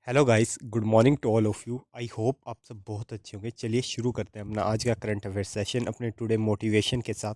Hello guys, good morning to all of you. I hope आप सब बहुत अच्छे होंगे। चलिए शुरू करते हैं अपना आज का करंट अफेयर सेशन अपने टुडे मोटिवेशन के साथ।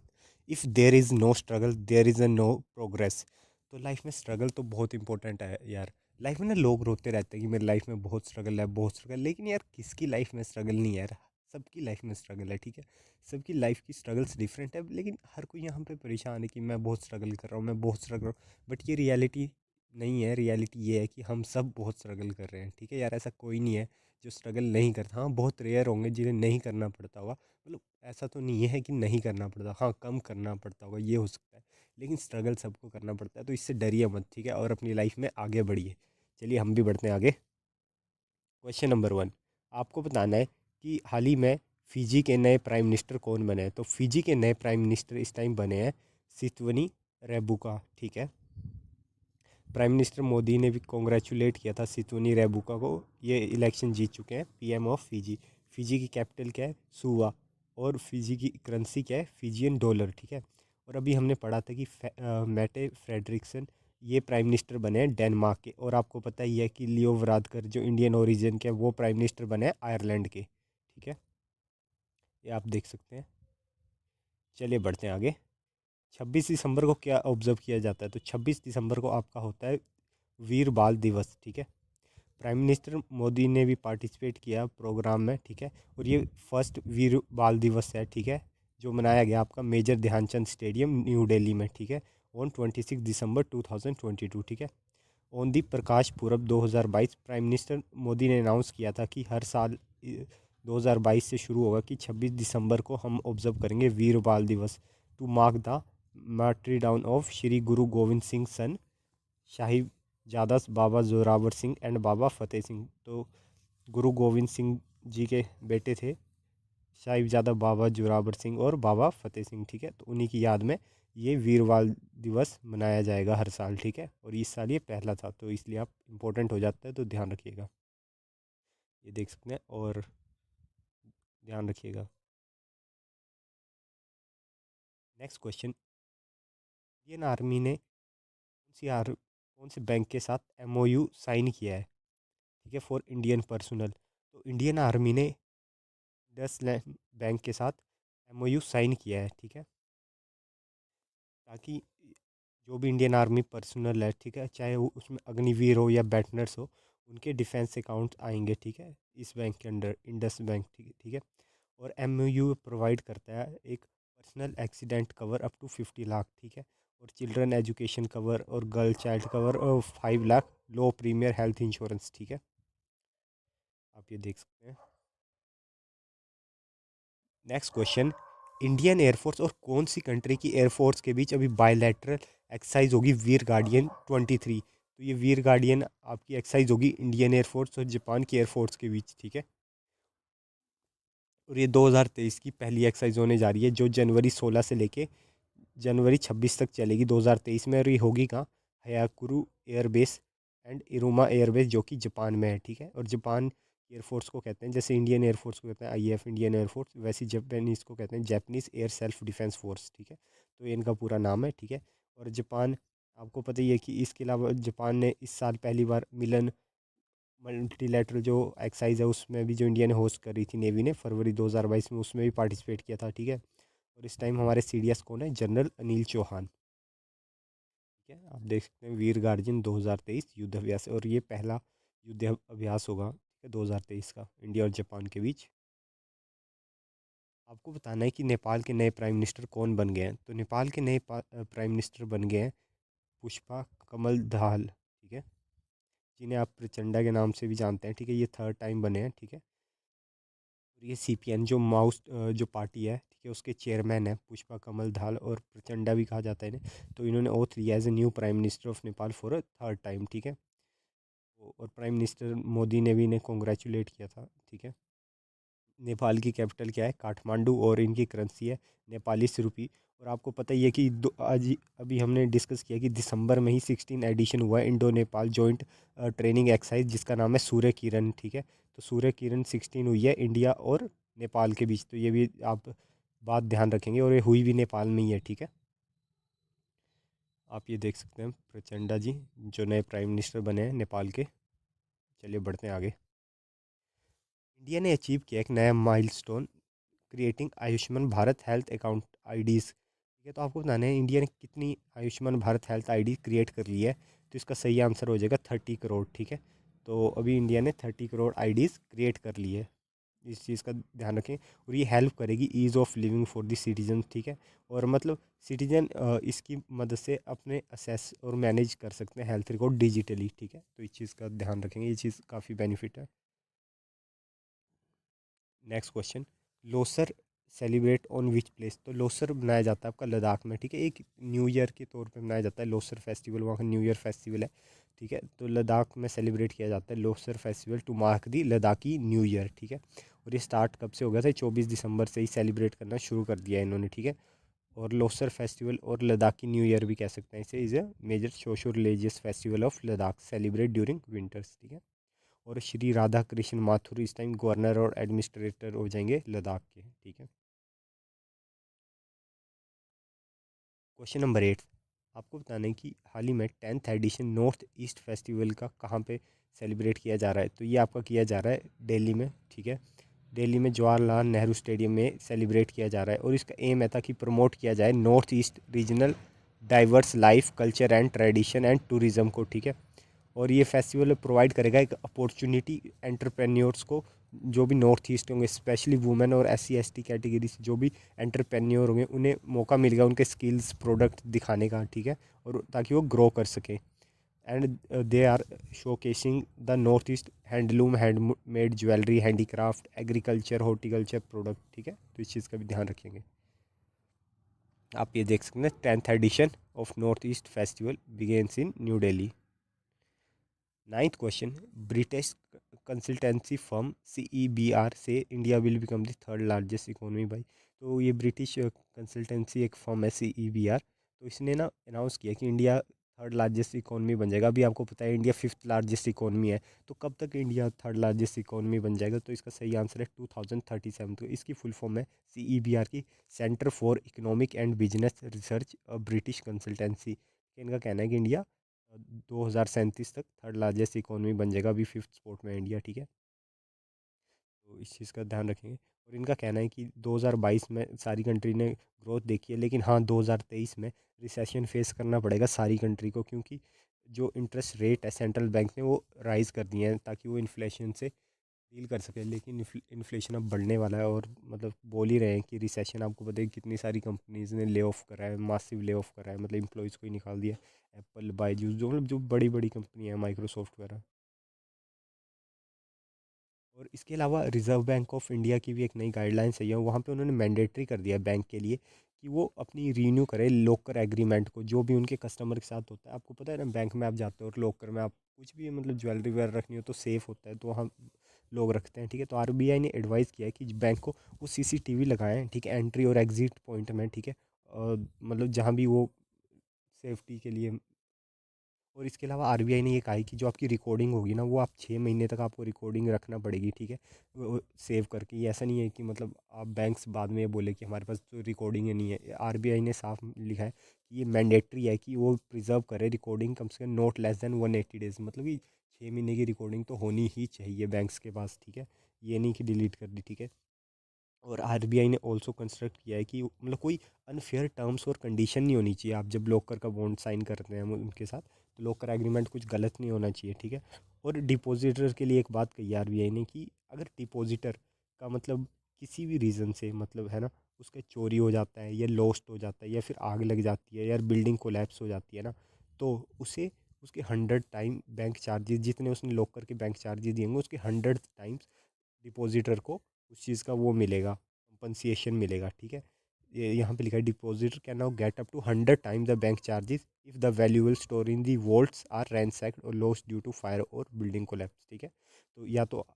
If there is no struggle there is a no progress. तो लाइफ में स्ट्रगल तो बहुत इंपॉर्टेंट है यार। लाइफ में ना लोग रोते रहते हैं कि मेरी लाइफ में बहुत स्ट्रगल है, बहुत स्ट्रगल। लेकिन यार किसकी लाइफ में स्ट्रगल नहीं है यार। सबकी लाइफ में स्ट्रगल है, ठीक है। सबकी लाइफ की स्ट्रगल्स डिफरेंट है, लेकिन हर कोई यहाँ पे परेशान है कि मैं बहुत स्ट्रगल कर रहा हूँ, मैं बहुत स्ट्रगल। बट ये रियलिटी नहीं है। रियलिटी ये है कि हम सब बहुत स्ट्रगल कर रहे हैं, ठीक है यार। ऐसा कोई नहीं है जो स्ट्रगल नहीं करता। हाँ, बहुत रेयर होंगे जिन्हें नहीं करना पड़ता होगा। मतलब ऐसा तो नहीं है कि नहीं करना पड़ता, हाँ कम करना पड़ता होगा, ये हो सकता है। लेकिन स्ट्रगल सबको करना पड़ता है, तो इससे डरिए मत, ठीक है। और अपनी लाइफ में आगे बढ़िए। चलिए हम भी बढ़ते हैं आगे। क्वेश्चन नंबर 1, आपको बताना है कि हाल ही में फिजी के नए प्राइम मिनिस्टर कौन बने हैं। तो फिजी के नए प्राइम मिनिस्टर इस टाइम बने हैं सितवनी रेबुका, ठीक है। प्राइम मिनिस्टर मोदी ने भी कॉन्ग्रेचुलेट किया था सितुनी रेबुका को। ये इलेक्शन जीत चुके हैं पीएम ऑफ फिजी। फिजी की कैपिटल क्या है, सुवा। और फिजी की करेंसी क्या है, फिजियन डॉलर, ठीक है। और अभी हमने पढ़ा था कि मैटे फ्रेडरिक्सन ये प्राइम मिनिस्टर बने हैं डेनमार्क के। और आपको पता ही है कि लियो वरादकर जो इंडियन ओरिजिन के हैं, वो प्राइम मिनिस्टर बने हैं आयरलैंड के, ठीक है। ये आप देख सकते हैं। चलिए बढ़ते हैं आगे। 26 दिसंबर को क्या ऑब्जर्व किया जाता है। तो 26 दिसंबर को आपका होता है वीर बाल दिवस, ठीक है। प्राइम मिनिस्टर मोदी ने भी पार्टिसिपेट किया प्रोग्राम में, ठीक है। और ये फर्स्ट वीर बाल दिवस है, ठीक है, जो मनाया गया आपका major Dhyanchand stadium new Delhi में, ठीक है। ऑन 26 दिसंबर 2022, ठीक है। ऑन दी प्रकाश पूरब 2022 प्राइम मिनिस्टर मोदी ने अनाउंस किया था कि हर साल 2022 से शुरू होगा कि 26 दिसंबर को हम ऑब्जर्व करेंगे Veer Baal Diwas to mark the martyrdom of Shri Guru Gobind Singh son Sahibzada Baba Zorawar Singh and Baba Fateh Singh. तो गुरु गोविंद सिंह जी के बेटे थे साहिबजादा बाबा जोरावर सिंह और बाबा फतेह सिंह, ठीक है। तो उन्हीं की याद में ये वीरवाल दिवस मनाया जाएगा हर साल, ठीक है। और इस साल ये पहला था, तो इसलिए आप इम्पोर्टेंट हो जाता है, तो ध्यान रखिएगा। ये देख सकते हैं और ध्यान रखिएगा। नेक्स्ट क्वेश्चन, इंडियन आर्मी ने कौन से बैंक के साथ एमओयू साइन किया है, ठीक है, फॉर इंडियन पर्सनल। तो इंडियन आर्मी ने 10 बैंक के साथ एमओयू साइन किया है, ठीक है, ताकि जो भी इंडियन आर्मी पर्सनल है, ठीक है, चाहे वो उसमें अग्निवीर हो या बैटनर्स हो, उनके डिफेंस अकाउंट आएंगे, ठीक है, इस बैंक के अंडर, इंडस बैंक, ठीक है, ठीक है। और एमओयू प्रोवाइड करता है एक personal accident cover up to 50 lakh, ठीक है। और चिल्ड्रन एजुकेशन कवर और गर्ल चाइल्ड कवर और 5 lakh low premier health insurance, ठीक है। आप ये देख सकते हैं। नेक्स्ट क्वेश्चन, इंडियन एयरफोर्स और कौन सी कंट्री की एयरफोर्स के बीच अभी बायलैटरल एक्सरसाइज होगी वीर गार्डियन 23। तो ये वीर गार्डियन आपकी एक्सरसाइज होगी इंडियन एयरफोर्स और जापान की एयरफोर्स के बीच, ठीक है। और ये 2023 की पहली एक्सरसाइज होने जा रही है, जो जनवरी 16 से लेके जनवरी 26 तक चलेगी 2023 में। और ये होगी कहाँ, हयाकुरु एयरबेस एंड इरुमा एयरबेस, जो कि जापान में है, ठीक है। और जापान एयरफोर्स को कहते हैं, जैसे इंडियन एयरफोर्स को कहते हैं आईएएफ इंडियन एयरफोर्स, वैसे जापानीज को कहते हैं Japanese air self defence force, ठीक है। तो ये इनका पूरा नाम है, ठीक है। और जापान, आपको पता ही है कि इसके अलावा जापान ने इस साल पहली बार मिलन मल्टीलेटरल जो एक्सरसाइज है उसमें भी, जो इंडिया ने होस्ट करी थी नेवी ने फरवरी 2022 में, उसमें भी पार्टिसिपेट किया था, ठीक है। और इस टाइम हमारे सीडीएस कौन है, जनरल अनिल चौहान, ठीक है। आप देख सकते हैं वीर गार्जियन 2023 युद्ध अभ्यास, और ये पहला युद्ध अभ्यास होगा, ठीक है, 2023 का इंडिया और जापान के बीच। आपको बताना है कि नेपाल के नए प्राइम मिनिस्टर कौन बन गए हैं। तो नेपाल के नए प्राइम मिनिस्टर बन गए हैं पुष्पा कमल दहाल, ठीक है, जिन्हें आप प्रचंडा के नाम से भी जानते हैं, ठीक है। ये थर्ड टाइम बने हैं, ठीक है। और ये सीपीएन जो जो पार्टी है, ठीक है, उसके चेयरमैन है पुष्पा कमल दाहाल, और प्रचंडा भी कहा जाता है इन्हें। तो इन्होंने ओथ लिया as a new prime minister of Nepal for a third time, ठीक है। और प्राइम मिनिस्टर मोदी ने भी इन्हें कॉन्ग्रेचुलेट किया था, ठीक है। नेपाल की कैपिटल क्या है, काठमांडू, और इनकी करेंसी है नेपाली रुपी। और आपको पता ही है कि आज अभी हमने डिस्कस किया कि दिसंबर में ही 16 एडिशन हुआ है Indo Nepal joint training exercise, जिसका नाम है सूर्य किरण, ठीक है। तो सूर्य किरण 16 हुई है इंडिया और नेपाल के बीच, तो ये भी आप बात ध्यान रखेंगे। और ये हुई भी नेपाल में ही है, ठीक है। आप ये देख सकते हैं प्रचंडा जी, जो नए प्राइम मिनिस्टर बने हैं नेपाल के। चलिए बढ़ते हैं आगे। इंडिया ने अचीव किया एक नया milestone, creating Ayushman Bharat health account IDs. ठीक है, तो आपको बताना है इंडिया ने कितनी Ayushman Bharat health ID create कर ली है। तो इसका सही आंसर हो जाएगा 30 करोड़। ठीक है, तो अभी इंडिया ने 30 करोड़ आईडीज़ क्रिएट कर ली है। इस चीज़ का ध्यान रखें। और ये हेल्प करेगी ease of living for the citizen. ठीक है, और मतलब सिटीजन इसकी मदद से अपने असेस और मैनेज कर सकते हैं हेल्थ रिकॉर्ड डिजिटली। ठीक है, तो इस चीज़ का ध्यान रखेंगे, ये चीज़ काफ़ी बेनिफिट है। Next question, Losar celebrate on which place. तो लोसर मनाया जाता है आपका लद्दाख में। ठीक है, एक न्यू ईयर के तौर पे मनाया जाता है लोसर फेस्टिवल, वहाँ का न्यू ईयर फेस्टिवल है। ठीक है, तो लद्दाख में सेलिब्रेट किया जाता है Losar festival to mark the Ladakhi new year. ठीक है, और ये स्टार्ट कब से हो गया था? 24 दिसंबर से ही सेलिब्रेट करना शुरू कर दिया है इन्होंने। ठीक है, और लोसर फेस्टिवल और लद्दाखी न्यू ईयर भी कह सकते हैं इसे, is a major socio religious festival of Ladakh celebrate during winters. ठीक है, और श्री राधा कृष्ण माथुर इस टाइम गवर्नर और एडमिनिस्ट्रेटर हो जाएंगे लद्दाख के। ठीक है, क्वेश्चन नंबर 8, आपको बताना है कि हाल ही में 10th addition north east festival का कहाँ पे सेलिब्रेट किया जा रहा है। तो ये आपका किया जा रहा है दिल्ली में। ठीक है, दिल्ली में जवाहरलाल नेहरू स्टेडियम में सेलिब्रेट किया जा रहा है, और इसका एम है था कि प्रमोट किया जाए north east regional diverse life culture and tradition and tourism को। ठीक है, और ये फेस्टिवल प्रोवाइड करेगा एक अपॉर्चुनिटी एंटरप्रेन्योर्स को, जो भी नॉर्थ ईस्ट होंगे, स्पेशली वुमेन और SC ST कैटेगरी से जो भी एंटरप्रेन्योर होंगे, उन्हें मौका मिलेगा उनके स्किल्स प्रोडक्ट दिखाने का। ठीक है, और ताकि वो ग्रो कर सकें। And they are showcasing the north east handloom, handmade jewellery, handicraft, agriculture, horticulture product. ठीक है, तो इस चीज़ का भी ध्यान रखेंगे। आप ये देख सकते हैं 10th edition of north east festival begins in new Delhi. Ninth question, British consultancy firm CEBR से India will become the third largest economy by. तो ये ब्रिटिश कंसल्टेंसी एक फर्म है CEBR, तो इसने ना अनाउंस किया कि इंडिया थर्ड लार्जेस्ट इकोनॉमी बन जाएगा। अभी आपको पता है इंडिया फिफ्थ लार्जेस्ट इकोनॉमी है, तो कब तक इंडिया थर्ड लार्जेस्ट इकोनॉमी बन जाएगा? तो इसका सही आंसर है 2037। तो इसकी फुल फॉर्म है CEBR की, centre for economic and business research, British consultancy. इनका कहना है कि इंडिया 2037 तक थर्ड लार्जेस्ट इकोनॉमी बन जाएगा। अभी फिफ्थ स्पॉट में है इंडिया। ठीक है, तो इस चीज़ का ध्यान रखेंगे। और इनका कहना है कि 2022 में सारी कंट्री ने ग्रोथ देखी है, लेकिन हाँ 2023 में रिसेशन फेस करना पड़ेगा सारी कंट्री को, क्योंकि जो इंटरेस्ट रेट है सेंट्रल बैंक ने वो राइज़ कर दिए हैं ताकि वो इन्फ्लेशन से डील कर सके। लेकिन इन्फ्लेशन अब बढ़ने वाला है, और मतलब बोल ही रहे हैं कि रिसेशन, आपको पता है कितनी सारी कंपनीज ने ले ऑफ करा है, मासिव ले ऑफ करा है, मतलब एम्प्लॉयज़ को ही निकाल दिया। एप्पल, बायजूस, जो मतलब जो बड़ी बड़ी कंपनी है, माइक्रोसॉफ्ट वगैरह। और इसके अलावा रिजर्व बैंक ऑफ इंडिया की भी एक नई गाइडलाइंस आई है, वहाँ पे उन्होंने मैंडेटरी कर दिया है बैंक के लिए कि वो अपनी रीन्यू करे लॉकर एग्रीमेंट को, जो भी उनके कस्टमर के साथ होता है। आपको पता है ना, बैंक में आप जाते हो और लॉकर में आप कुछ भी मतलब ज्वेलरी वगैरह रखनी हो तो सेफ़ होता है, तो वहाँ लोग रखते हैं। ठीक है, तो RBI ने एडवाइस किया है कि बैंक को वो CCTV लगाएं। ठीक है, एंट्री और एग्जिट पॉइंट में। ठीक है, मतलब जहाँ भी वो सेफ्टी के लिए। और इसके अलावा RBI ने ये कहा है कि जो आपकी रिकॉर्डिंग होगी ना, वो आप 6 महीने तक आपको रिकॉर्डिंग रखना पड़ेगी। ठीक है, वो सेव करके। ये ऐसा नहीं है कि मतलब आप बैंक्स बाद में ये बोले कि हमारे पास तो रिकॉर्डिंग ही नहीं है। RBI ने साफ लिखा है कि ये मैंडेटरी है कि वो प्रिजर्व करे रिकॉर्डिंग कम से कम नॉट लेस देन 180 डेज, मतलब कि 6 महीने की रिकॉर्डिंग तो होनी ही चाहिए बैंक्स के पास। ठीक है, ये नहीं कि डिलीट कर दी। ठीक है, और RBI ने ऑल्सो कंस्ट्रक्ट किया है कि मतलब कोई अनफेयर टर्म्स और कंडीशन नहीं होनी चाहिए। आप जब लोकर का बॉन्ड साइन करते हैं उनके साथ, तो लोकर एग्रीमेंट कुछ गलत नहीं होना चाहिए। ठीक है, और डिपॉजिटर के लिए एक बात कही है RBI ने कि अगर डिपॉजिटर का मतलब किसी भी रीज़न से मतलब है ना, उसका चोरी हो जाता है या लॉस्ट हो जाता है या फिर आग लग जाती है या बिल्डिंग कोलैप्स हो जाती है ना, तो उसे उसके 100 टाइम बैंक चार्जेस, जितने उसने लॉकर के बैंक चार्जेस दिए होंगे, उसके 100 टाइम्स डिपॉजिटर को उस चीज़ का वो मिलेगा, कंपनसेशन मिलेगा। ठीक है, ये यहाँ पे लिखा है depositor can now get up to 100 time the bank charges if the valuable store in the vaults are ransacked or lost due to fire or building collapse. ठीक है, तो या तो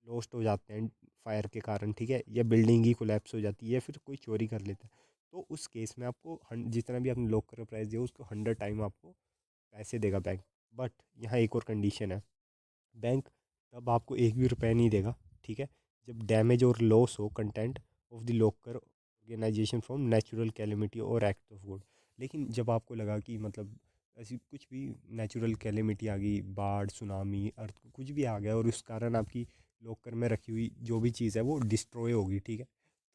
लॉस्ट हो जाते हैं फायर के कारण, ठीक है, या बिल्डिंग ही कोलैप्स हो जाती है या फिर कोई चोरी कर लेता है, तो उस केस में आपको जितना भी आपने लॉकर का प्राइस दिया उसको 100 टाइम आपको पैसे देगा बैंक। बट यहाँ एक और कंडीशन है, बैंक तब आपको एक भी रुपया नहीं देगा। ठीक है, जब डैमेज और लॉस हो content of the locker organization from natural calamity और एक्ट ऑफ गॉड। लेकिन जब आपको लगा कि मतलब ऐसी कुछ भी नेचुरल कैलेमिटी आ गई, बाढ़, सुनामी, अर्थ, कुछ भी आ गया और उस कारण आपकी लॉकर में रखी हुई जो भी चीज़ है वो डिस्ट्रॉय होगी, ठीक है।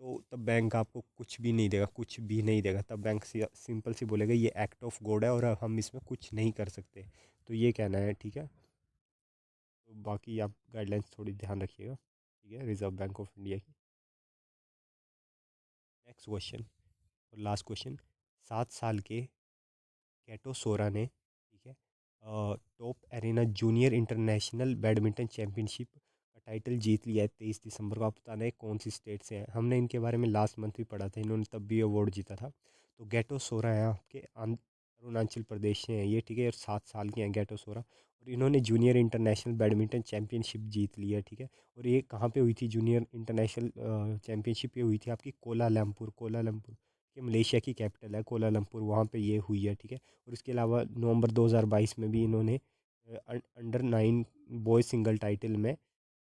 तो तब बैंक आपको कुछ भी नहीं देगा, कुछ भी नहीं देगा। तब बैंक सिंपल सी बोलेगा ये एक्ट ऑफ गॉड है और हम इसमें कुछ नहीं कर सकते। तो ये कहना है, ठीक है। तो बाकी आप गाइडलाइंस थोड़ी ध्यान रखिएगा, ठीक है, रिजर्व बैंक ऑफ इंडिया की। नेक्स्ट क्वेश्चन और लास्ट क्वेश्चन। 7 साल के कैटो सोरा ने, ठीक है, top arena junior international badminton championship का टाइटल जीत लिया है 23 दिसंबर को। आप बताना है कौन सी स्टेट से हैं। हमने इनके बारे में लास्ट मंथ भी पढ़ा था, इन्होंने तब भी अवार्ड जीता था। तो गैटो सोरा है आपके अरुणाचल प्रदेश से हैं ये, ठीक है, और 7 साल के हैं गैटो सोरा। और इन्होंने जूनियर इंटरनेशनल बैडमिंटन चैम्पियनशिप जीत ली है, ठीक है। और ये कहाँ पे हुई थी जूनियर इंटरनेशनल चैम्पियनशिप? ये हुई थी आपकी कोलालमपुर। कोलालमपुर ये मलेशिया की कैपिटल है, कोलालमपुर, वहाँ पे ये हुई है, ठीक है। और इसके अलावा नवंबर 2022 में भी इन्होंने अंडर 9 बॉयज़ सिंगल टाइटल में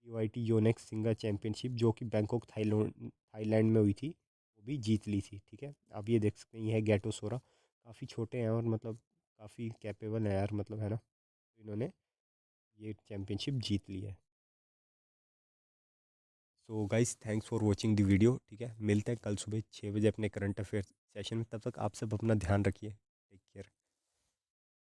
यूआईटी योनेक्स सिंगल चैम्पियनशिप जो कि बैंकॉक थाईलैंड में हुई थी, वो भी जीत ली थी, ठीक है। आप ये देख सकते हैं, ये है गैटो सोरा। काफ़ी छोटे हैं और मतलब काफ़ी कैपेबल है यार, मतलब है ना। तो इन्होंने ये चैम्पियनशिप जीत ली है। So guys, thanks for watching the video, ठीक है। मिलते हैं कल सुबह 6 बजे अपने करंट अफेयर सेशन में। तब तक आप सब अपना ध्यान रखिए।